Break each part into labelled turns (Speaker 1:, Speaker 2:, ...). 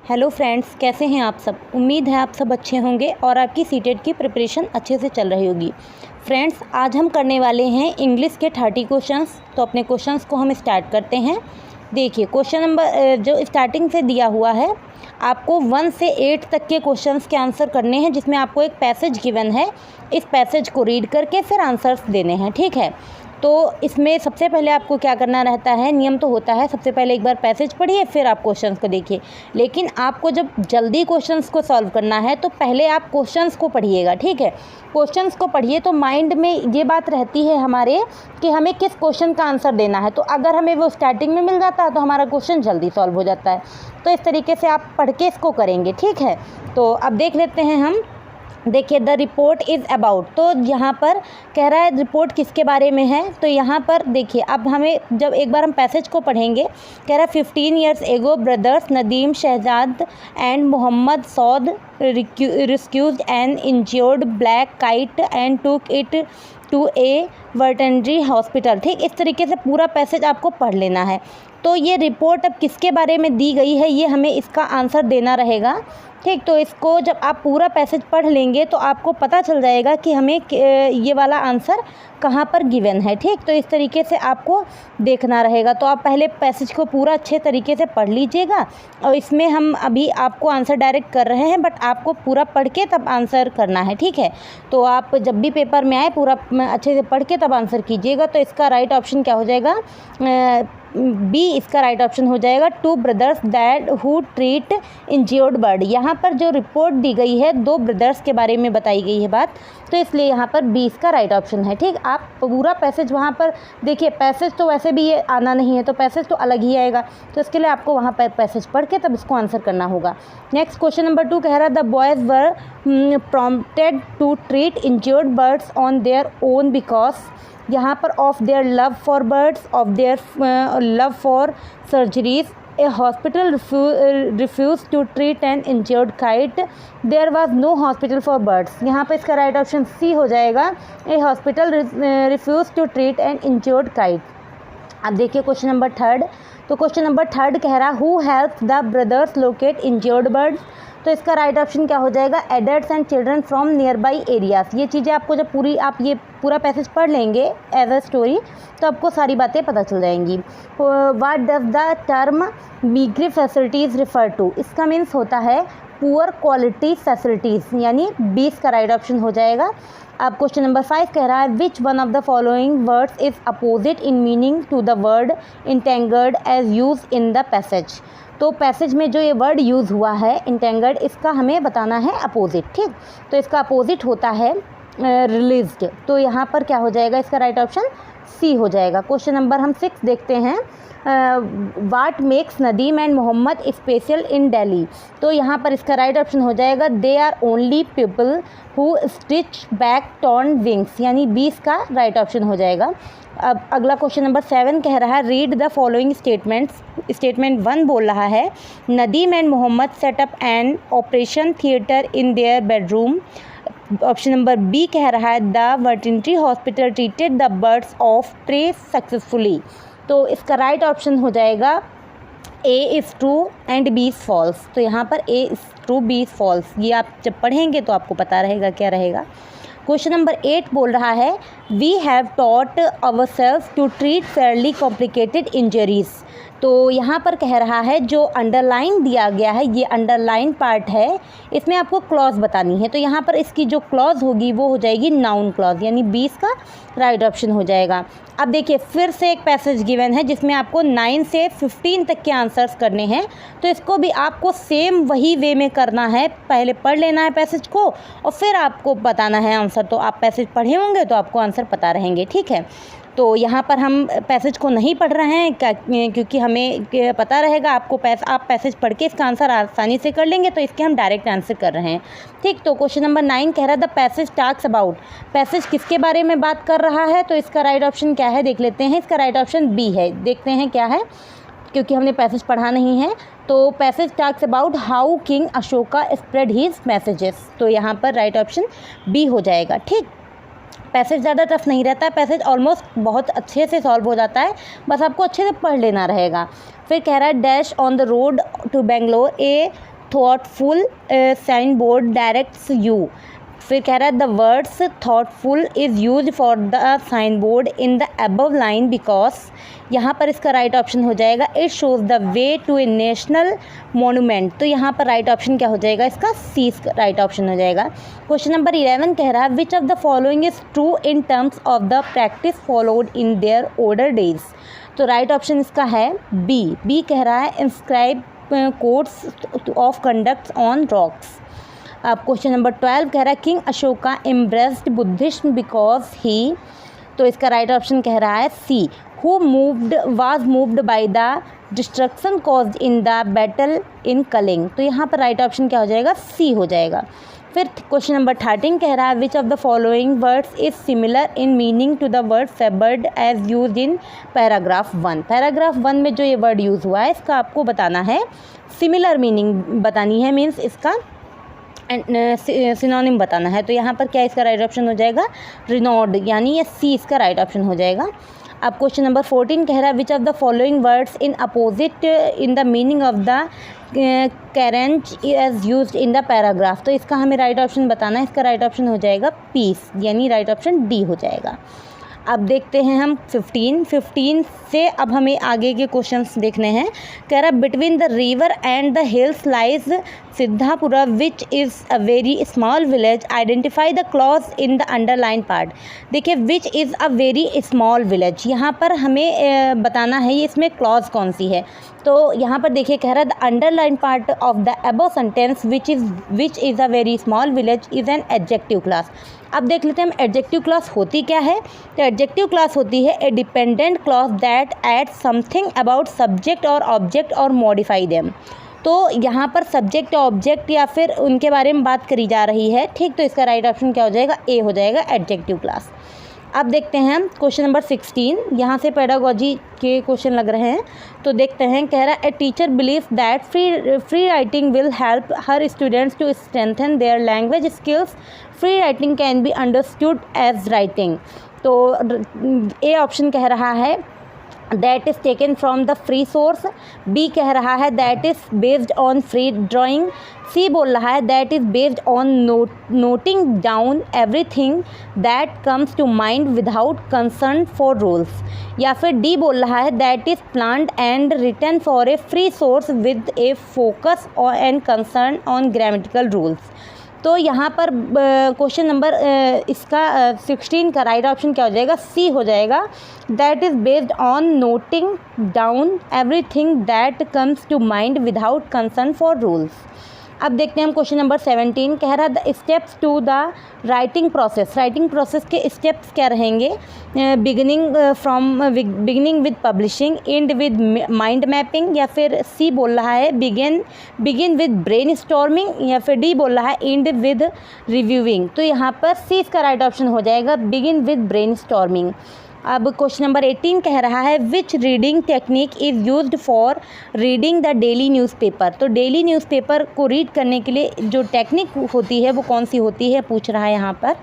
Speaker 1: Hello friends, कैसे हैं आप सब। उम्मीद है आप सब अच्छे होंगे और आपकी सीटेट की प्रिपरेशन अच्छे से चल रही होगी। फ्रेंड्स, आज हम करने वाले हैं इंग्लिश के 30 क्वेश्चंस। तो अपने क्वेश्चंस को हम स्टार्ट करते हैं। देखिए, क्वेश्चन नंबर जो स्टार्टिंग से दिया हुआ है, आपको 1 से 8 तक के क्वेश्चंस के आंसर करने हैं, जिसमें आपको एक पैसेज गिवन है। इस पैसेज को रीड करके फिर आंसर्स देने हैं, ठीक है। तो इसमें सबसे पहले आपको क्या करना रहता है, नियम तो होता है सबसे पहले एक बार पैसेज पढ़िए फिर आप क्वेश्चंस को देखिए। लेकिन आपको जब जल्दी क्वेश्चंस को सॉल्व करना है तो पहले आप क्वेश्चंस को पढ़िएगा, ठीक है। क्वेश्चंस को पढ़िए तो माइंड में ये बात रहती है हमारे कि हमें किस क्वेश्चन का आंसर देना है। तो अगर हमें वो स्टार्टिंग में मिल जाता है तो हमारा क्वेश्चन जल्दी सॉल्व हो जाता है। तो इस तरीके से आप पढ़ के इसको करेंगे, ठीक है। तो अब देख लेते हैं हम। देखिए, द रिपोर्ट इज़ अबाउट, तो यहाँ पर कह रहा है रिपोर्ट किसके बारे में है। तो यहाँ पर देखिए, अब हमें जब एक बार हम पैसेज को पढ़ेंगे, कह रहा है 15 years ago brothers Nadeem Shahzad and Mohammad Saud rescued an injured black kite and took it to a veterinary hospital। ठीक, इस तरीके से पूरा पैसेज आपको पढ़ लेना है। तो ये रिपोर्ट अब किसके बारे में दी गई है, ये हमें इसका आंसर देना रहेगा, ठीक। तो इसको जब आप पूरा पैसेज पढ़ लेंगे तो आपको पता चल जाएगा कि हमें ये वाला आंसर कहाँ पर गिवन है, ठीक। तो इस तरीके से आपको देखना रहेगा। तो आप पहले पैसेज को पूरा अच्छे तरीके से पढ़ लीजिएगा। और इसमें हम अभी आपको आंसर डायरेक्ट कर रहे हैं, बट आपको पूरा पढ़ के तब आंसर करना है, ठीक है। तो आप जब भी पेपर में आए पूरा अच्छे से पढ़ के तब आंसर कीजिएगा। तो इसका राइट ऑप्शन क्या हो जाएगा, बी इसका राइट ऑप्शन हो जाएगा। 2 brothers that who treat injured bird. यहाँ पर जो रिपोर्ट दी गई है 2 ब्रदर्स के बारे में बताई गई है बात, तो इसलिए यहाँ पर बी इसका राइट ऑप्शन है, ठीक। आप पूरा पैसेज वहाँ पर देखिए, पैसेज तो वैसे भी ये आना नहीं है, तो पैसेज तो अलग ही आएगा। तो इसके लिए आपको वहाँ पर पैसेज पढ़ के तब इसको आंसर करना होगा। नेक्स्ट क्वेश्चन नंबर 2 कह रहा है the boys were prompted to treat injured birds on their own because, यहाँ पर of their love for birds, of their love for surgeries, a hospital refuse to treat an injured kite, there was no hospital for birds. यहाँ पर इसका right option C हो जाएगा, a hospital refuse to treat an injured kite. अब देखिए question number 3। तो question number 3 कह रहा who help the brothers locate injured birds. तो इसका राइट ऑप्शन क्या हो जाएगा, adults and children from near by areas. ये चीज़ें आपको जब आप ये पूरा पैसेज पढ़ लेंगे एज अ स्टोरी तो आपको सारी बातें पता चल जाएंगी। What does the term meagre facilities refer to. इसका मीन्स होता है पुअर क्वालिटी फैसिलिटीज़, यानी 20 का राइट ऑप्शन हो जाएगा। अब क्वेश्चन नंबर 5 कह रहा है which one of the following words is opposite in meaning to the word endangered as used in the passage. तो पैसेज में जो ये वर्ड यूज़ हुआ है इंटेंगर्ड, इसका हमें बताना है अपोजिट, ठीक। तो इसका अपोजिट होता है रिलीज्ड। तो यहाँ पर क्या हो जाएगा, इसका राइट ऑप्शन सी हो जाएगा। क्वेश्चन नंबर हम 6 देखते हैं। What makes Nadeem and Mohammad special in Delhi. तो यहाँ पर इसका राइट ऑप्शन हो जाएगा they are only people who stitch back torn wings, यानी 20 का राइट ऑप्शन हो जाएगा। अब अगला क्वेश्चन नंबर 7 कह रहा है read the following statements. Statement 1 बोल रहा है Nadeem and Mohammad set up an operation theatre in their bedroom. Option number B कह रहा है the veterinary hospital treated the birds of prey successfully. तो इसका राइट ऑप्शन हो जाएगा A is true and B is false. तो यहाँ पर A is true B is false, ये आप जब पढ़ेंगे तो आपको पता रहेगा क्या रहेगा। क्वेश्चन नंबर 8 बोल रहा है we have taught ourselves to treat fairly complicated injuries. तो यहाँ पर कह रहा है जो अंडरलाइन दिया गया है, ये अंडरलाइन पार्ट है, इसमें आपको क्लॉज बतानी है। तो यहाँ पर इसकी जो क्लॉज होगी वो हो जाएगी नाउन क्लॉज, यानी 20 का राइट ऑप्शन हो जाएगा। अब देखिए फिर से एक पैसेज गिवन है जिसमें आपको 9 से 15 तक के आंसर्स करने हैं। तो इसको भी आपको सेम वही वे में करना है, पहले पढ़ लेना है पैसेज को और फिर आपको बताना है आंसर। तो आप पैसेज पढ़े होंगे तो आपको आंसर पता रहेंगे, ठीक है। तो यहाँ पर हम पैसेज को नहीं पढ़ रहे हैं क्योंकि हमें पता रहेगा आपको आप पैसेज पढ़ के इसका आंसर आसानी से कर लेंगे, तो इसके हम डायरेक्ट आंसर कर रहे हैं, ठीक। तो क्वेश्चन नंबर 9 कह रहा है the passage talks about. Passage किसके बारे में बात कर रहा है, तो इसका राइट ऑप्शन क्या है देख लेते हैं। इसका राइट ऑप्शन बी है, देखते हैं क्या है, क्योंकि हमने पैसेज पढ़ा नहीं है। तो passage talks about how king Ashoka spread his messages. तो यहाँ पर राइट ऑप्शन बी हो जाएगा, ठीक। पैसेज ज़्यादा टफ नहीं रहता है, पैसेज ऑलमोस्ट बहुत अच्छे से सॉल्व हो जाता है, बस आपको अच्छे से पढ़ लेना रहेगा। फिर कह रहा है dash on the road to Bangalore a thoughtful sign board directs you. फिर कह रहा है the words thoughtful is used for the sign board in the above line because, यहाँ पर इसका राइट ऑप्शन हो जाएगा it shows the way to a national monument. तो यहाँ पर राइट ऑप्शन क्या हो जाएगा, इसका सी राइट ऑप्शन हो जाएगा। क्वेश्चन नंबर 11 कह रहा है which of the following is true in terms of the practice followed in their older days. तो राइट ऑप्शन इसका है बी कह रहा है inscribe codes of conducts on rocks. अब क्वेश्चन नंबर 12 कह रहा है king Ashoka embraced Buddhism because he. तो इसका राइट ऑप्शन कह रहा है C who was moved by the destruction caused in the battle in Kalinga. तो यहाँ पर राइट ऑप्शन क्या हो जाएगा, सी हो जाएगा। फिर क्वेश्चन नंबर 13 कह रहा है which of the following words is similar in meaning to the word favoured as used in paragraph 1। Paragraph 1 में जो ये वर्ड यूज़ हुआ है इसका आपको बताना है, सिमिलर मीनिंग बतानी है, मीन्स इसका सिनोनिम बताना है। तो यहाँ पर क्या इसका राइट ऑप्शन हो जाएगा, रिनोड, यानी ये सी इसका राइट ऑप्शन हो जाएगा। अब क्वेश्चन नंबर 14 कह रहा है which of the following words in opposite in the meaning of the courage as used in the paragraph. तो इसका हमें राइट ऑप्शन बताना है, इसका राइट ऑप्शन हो जाएगा पीस, यानी राइट ऑप्शन डी हो जाएगा। अब देखते हैं हम 15 से अब हमें आगे के क्वेश्चंस देखने हैं। कह रहा between the river and the hills lies Siddhapura which is a very small village, identify the clause in the underline part. देखिए which is a very small village, यहाँ पर हमें बताना है ये इसमें क्लॉज कौन सी है। तो यहाँ पर देखिए कह रहा है the underline part of the above sentence which is a very small village is an adjective class. अब देख लेते हैं हम एडजेक्टिव क्लॉज होती क्या है। तो एडजेक्टिव क्लॉज होती है a dependent clause that add something about subject और ऑब्जेक्ट और मॉडिफाई देम। तो यहाँ पर सब्जेक्ट ऑब्जेक्ट या फिर उनके बारे में बात करी जा रही है, ठीक। तो इसका राइट ऑप्शन क्या हो जाएगा, ए हो जाएगा, एडजेक्टिव क्लास। अब देखते हैं हम क्वेश्चन नंबर 16, यहाँ से पेडागोजी के क्वेश्चन लग रहे हैं। तो देखते हैं, कह रहा है a teacher believe that free writing will help her students to strengthen their language skills. Free writing can be understood as writing. तो ए ऑप्शन कह रहा है that is taken from the free source. B कह रहा है that is based on free drawing. C बोल रहा है that is based on noting down everything that comes to mind without concern for rules. या फिर डी बोल रहा है that is planned and written for a free source with a focus and concern on grammatical rules. तो यहाँ पर question number इसका 16 का राइट ऑप्शन क्या हो जाएगा, सी हो जाएगा, that is based on noting down everything that comes to mind without concern for rules. अब देखते हैं हम क्वेश्चन नंबर 17, कह रहा है the steps to the writing process. Writing process के स्टेप्स क्या रहेंगे, beginning with publishing, end with mind mapping, या फिर सी बोल रहा है बिगिन विद ब्रेन स्टॉर्मिंग, या फिर डी बोल रहा है एंड विद रिव्यूइंग। तो यहाँ पर सी इसका राइट ऑप्शन हो जाएगा, बिगिन विद ब्रेन स्टॉर्मिंग। अब क्वेश्चन नंबर 18 कह रहा है which reading technique is used for reading the daily newspaper. तो डेली न्यूज़पेपर को रीड करने के लिए जो टेक्निक होती है वो कौन सी होती है, पूछ रहा है यहाँ पर।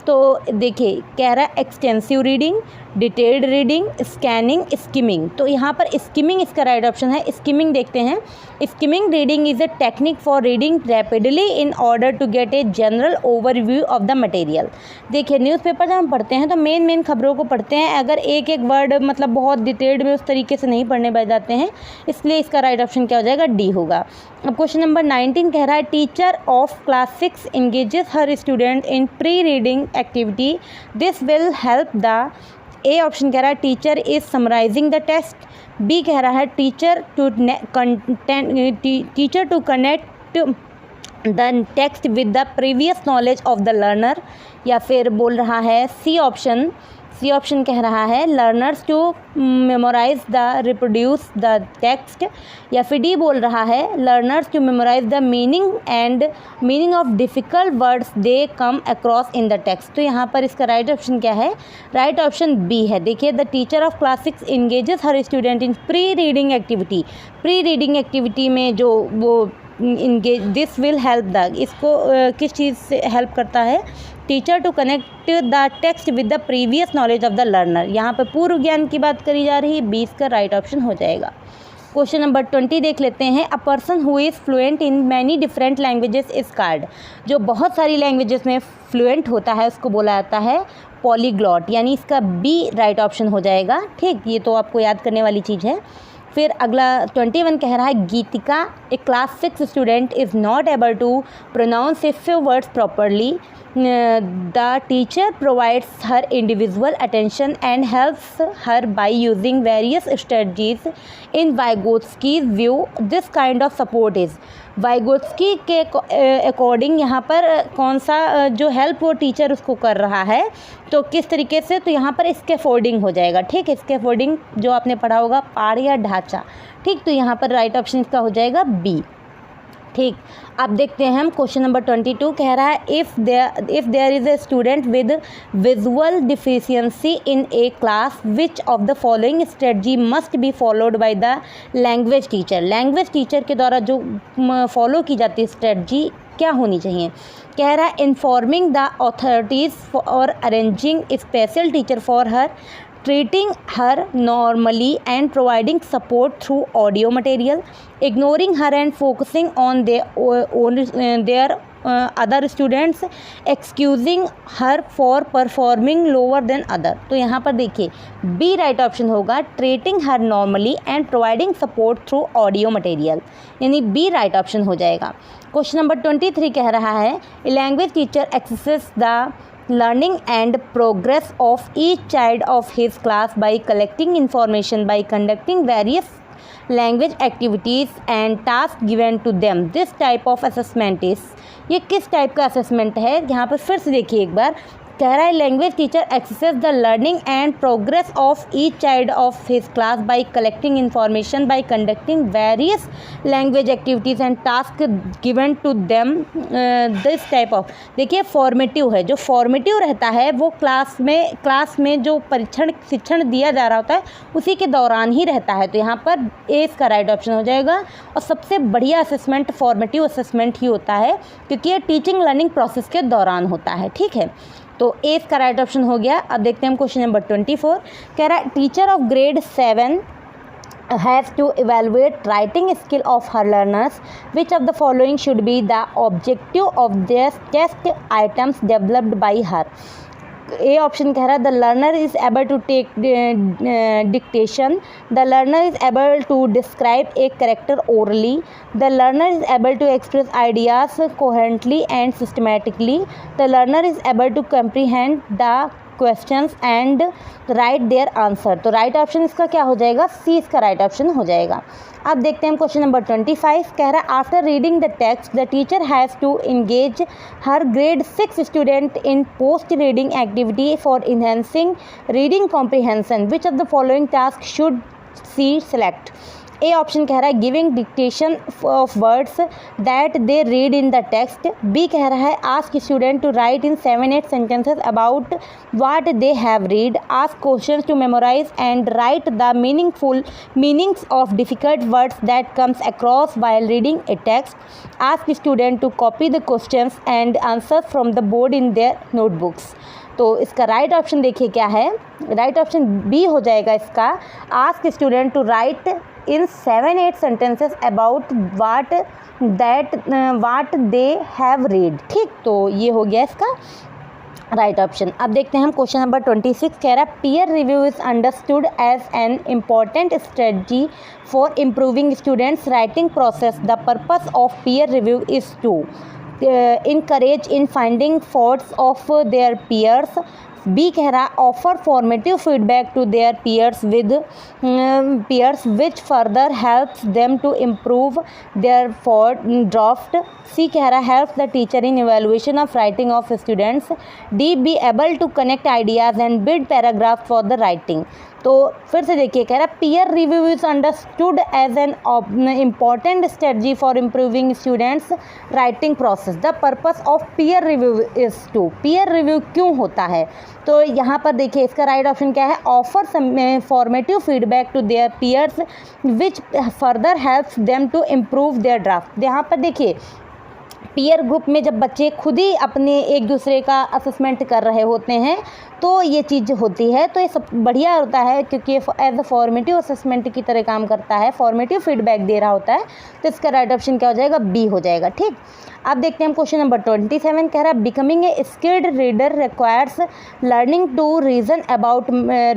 Speaker 1: तो देखिए कह रहा है extensive reading, detailed reading, scanning, skimming. तो यहाँ पर स्किमिंग इसका राइट ऑप्शन है। स्किमिंग देखते हैं, skimming reading is a technique for reading rapidly in order to get a general overview of the material. देखिए न्यूज़पेपर जब हम पढ़ते हैं तो मेन खबरों को पढ़ते हैं, अगर एक एक वर्ड मतलब बहुत डिटेल्ड में उस तरीके से नहीं पढ़ने बैठ जाते हैं, इसलिए इसका राइट ऑप्शन क्या हो जाएगा, डी होगा। अब क्वेश्चन नंबर 19 कह रहा है teacher of class 6 engages her student in pre-reading activity. This will help the A option कह रहा है teacher is summarising the test. B कह रहा है teacher to connect the text with the previous knowledge of the learner. या फिर बोल रहा है सी ऑप्शन कह रहा है learners to memorise the reproduce the text. या फिर डी बोल रहा है learners to memorise the meaning of difficult words they come across in the text. तो यहाँ पर इसका राइट ऑप्शन क्या है, राइट ऑप्शन बी है। देखिए the teacher of class 6 engages her student in pre reading activity में जो वो दिस विल हेल्प द, इसको किस चीज़ से हेल्प करता है, teacher to connect the text with the previous knowledge of the learner. यहाँ पर पूर्व ज्ञान की बात करी जा रही है, 20 का राइट ऑप्शन हो जाएगा। क्वेश्चन नंबर 20 देख लेते हैं। A person who is fluent in many different languages is called, जो बहुत सारी लैंग्वेजेस में फ्लुएंट होता है उसको बोला जाता है पॉलीग्लॉट, यानी इसका बी राइट ऑप्शन हो जाएगा। ठीक, ये तो आपको याद करने वाली चीज़ है। फिर अगला 21 कह रहा है Geetika a class 6 student is not able to pronounce a few words properly, the teacher provides her individual attention and helps her by using various strategies. In Vygotsky's view, this kind of support is, Vygotsky के according यहाँ पर कौन सा जो help वो teacher उसको कर रहा है, तो किस तरीके से, तो यहाँ पर स्कैफोल्डिंग हो जाएगा। ठीक है, स्कैफोल्डिंग जो आपने पढ़ा होगा, पाड़ या ढांचा। ठीक, तो यहाँ पर राइट ऑप्शन इसका हो जाएगा बी। ठीक, अब देखते हैं हम क्वेश्चन नंबर 22 कह रहा है if there is a student with visual deficiency in a class which of the following strategy must be followed by the language teacher. Language teacher के द्वारा जो फॉलो की जाती है स्ट्रेटजी क्या होनी चाहिए। कह रहा है इन्फॉर्मिंग द अथॉरिटीज़ और arranging special teacher for her, treating her normally and providing support through audio material, ignoring her and focusing on their other students, excusing her for performing lower than other। तो यहाँ पर देखिए B right option होगा, treating her normally and providing support through audio material, यानी B right option हो जाएगा। Question number 23 कह रहा है language teacher accesses the learning and progress of each child of his class by collecting information, by conducting various language activities and tasks given to them. This type of assessment is, ये किस type का assessment है, यहाँ पर फिर से देखिए एक बार। कह रहा है language teacher accesses the learning and progress of each child of his class by collecting information, by conducting various language activities and task given to them. This type of, देखिए फॉर्मेटिव है, जो फॉर्मेटिव रहता है वो class में जो शिक्षण दिया जा रहा होता है उसी के दौरान ही रहता है। तो यहाँ पर ए इसका राइट ऑप्शन हो जाएगा। और सबसे बढ़िया असेसमेंट फॉर्मेटिव असेसमेंट ही होता है क्योंकि ये टीचिंग लर्निंग प्रोसेस के दौरान होता है। ठीक है, तो ए इसका राइट ऑप्शन हो गया। अब देखते हैं हम क्वेश्चन नंबर 24 कह रहा है teacher of grade 7 has to evaluate writing skill of her learners. Which of the following should be the objective of their test items developed by her? A option कह रहा है the learner is able to take dictation, the learner is able to describe a character orally, the learner is able to express ideas coherently and systematically, the learner is able to comprehend the questions and write their answer. तो right option इसका क्या हो जाएगा, सी इसका right option हो जाएगा। अब देखते हैं क्वेश्चन नंबर 25 कह रहा है after reading the text the teacher has to engage her grade 6 student in post reading activity for enhancing reading comprehension. Which of the following task should she select. A option कह रहा है giving dictation of words that they read in the text. B कह रहा है ask student to write in 7-8 sentences about what they have read, ask questions to memorise and right the meanings of difficult words that comes across while reading a text, ask student to copy the questions and answers from the board in their notebooks. तो इसका right option देखिए क्या है, right option B हो जाएगा इसका, ask student to write in 7-8 sentences about what they have read। ठीक, तो ये हो गया इसका राइट ऑप्शन। अब देखते हैं हम क्वेश्चन नंबर 26 कह रहा है peer review is understood as an important strategy for improving students writing process. The purpose of peer review is to encourage in finding faults of their peers। B कह रहा offer formative feedback to their peers which further helps them to improve their draft। सी कह रहा helps the teacher in evaluation of writing of students। D be able to connect ideas and build paragraph for the writing। तो फिर से देखिए कह रहा peer review is understood as an important strategy for improving students writing process. The purpose of peer review is to, peer review क्यों होता है, तो यहाँ पर देखिए इसका राइट ऑप्शन क्या है, offer formative feedback to their peers which further helps them to improve their draft. यहाँ पर देखिए पीयर ग्रुप में जब बच्चे खुद ही अपने एक दूसरे का असेसमेंट कर रहे होते हैं तो ये चीज़ होती है। तो ये सब बढ़िया होता है क्योंकि एज अ फॉर्मेटिव असेसमेंट की तरह काम करता है, फॉर्मेटिव फीडबैक दे रहा होता है। तो इसका राइट ऑप्शन क्या हो जाएगा, बी हो जाएगा। ठीक, अब देखते हैं हम क्वेश्चन नंबर 27 कह रहा है becoming a skilled reader requires learning to reason about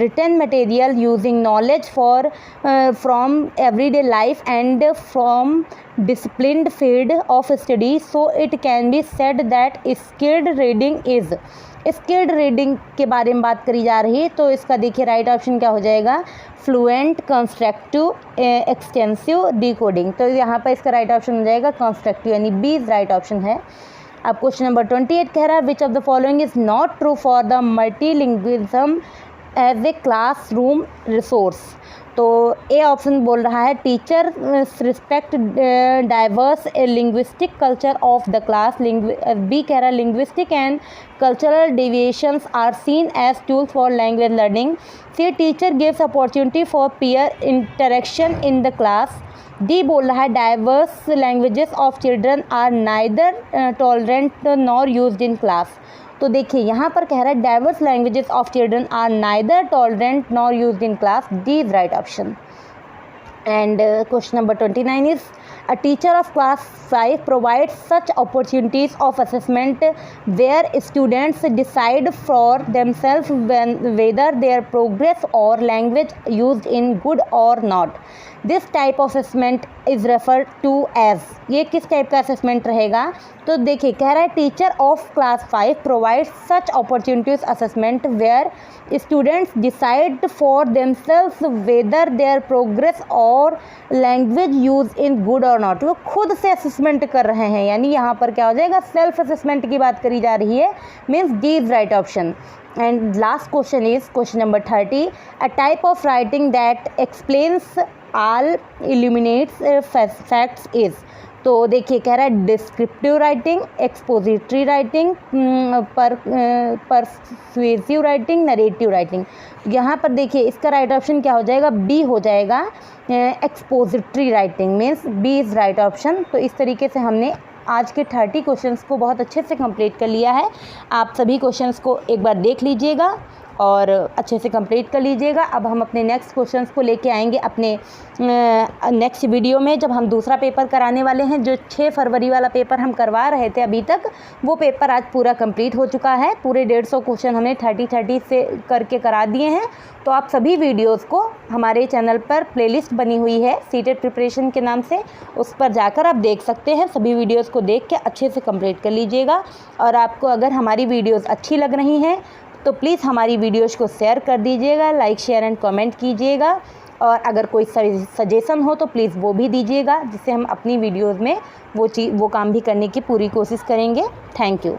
Speaker 1: written material using knowledge for from everyday life and from disciplined field of study, so it can be said that skilled reading is. Skilled reading के बारे में बात करी जा रही है। तो इसका देखिए राइट ऑप्शन क्या हो जाएगा, फ्लुएंट, कंस्ट्रक्टिव, एक्सटेंसिव, डिकोडिंग। तो यहाँ पर इसका राइट ऑप्शन हो जाएगा कंस्ट्रक्टिव, यानी बी राइट ऑप्शन है। अब क्वेश्चन नंबर 28 कह रहा है which of the following is not true for the multilingualism as a classroom resource. तो ए ऑप्शन बोल रहा है teacher respect diverse linguistic culture of the class. B कह रहा है linguistic and cultural deviations are seen as tools for language learning. C teacher gives opportunity for peer interaction in the class. D बोल रहा है diverse languages of children are neither tolerant nor used in class. तो देखिए यहाँ पर कह रहा है diverse languages of children are neither tolerant nor used in class. D is right option. And question number 29 is a teacher of class 5 provides such opportunities of assessment where students decide for themselves whether their progress or language used in good or not. This type of assessment is referred to as। ये किस type का assessment रहेगा, तो देखिए कह रहा है teacher of class 5 provide such opportunities assessment where students decide for themselves whether their progress और लैंग्वेज यूज इन गुड और नॉट। वो खुद से असेसमेंट कर रहे हैं, यानी यहाँ पर क्या हो जाएगा, सेल्फ असेसमेंट की बात करी जा रही है, means D is right option. And last question is question number 30 a type of writing that explains all illuminates facts is. तो देखिए कह रहा है descriptive writing, expository writing, persuasive writing, narrative writing. यहाँ पर देखिए इसका राइट ऑप्शन क्या हो जाएगा, बी हो जाएगा, expository writing means B is right option. तो इस तरीके से हमने आज के 30 क्वेश्चंस को बहुत अच्छे से कंप्लीट कर लिया है। आप सभी क्वेश्चंस को एक बार देख लीजिएगा और अच्छे से कंप्लीट कर लीजिएगा। अब हम अपने नेक्स्ट क्वेश्चंस को लेके आएंगे अपने नेक्स्ट वीडियो में, जब हम दूसरा पेपर कराने वाले हैं। जो 6 फरवरी वाला पेपर हम करवा रहे थे अभी तक, वो पेपर आज पूरा कंप्लीट हो चुका है। पूरे 150 क्वेश्चन हमने 30 से करके करा दिए हैं। तो आप सभी वीडियोस को हमारे चैनल पर प्लेलिस्ट बनी हुई है सीटेट प्रिपरेशन के नाम से, उस पर जाकर आप देख सकते हैं। सभी वीडियोस को देख के अच्छे से कंप्लीट कर लीजिएगा। और आपको अगर हमारी वीडियोस अच्छी लग रही हैं तो प्लीज़ हमारी वीडियोस को शेयर कर दीजिएगा, लाइक शेयर एंड कमेंट कीजिएगा। और अगर कोई सजेशन हो तो प्लीज़ वो भी दीजिएगा, जिससे हम अपनी वीडियोस में वो काम भी करने की पूरी कोशिश करेंगे। Thank you.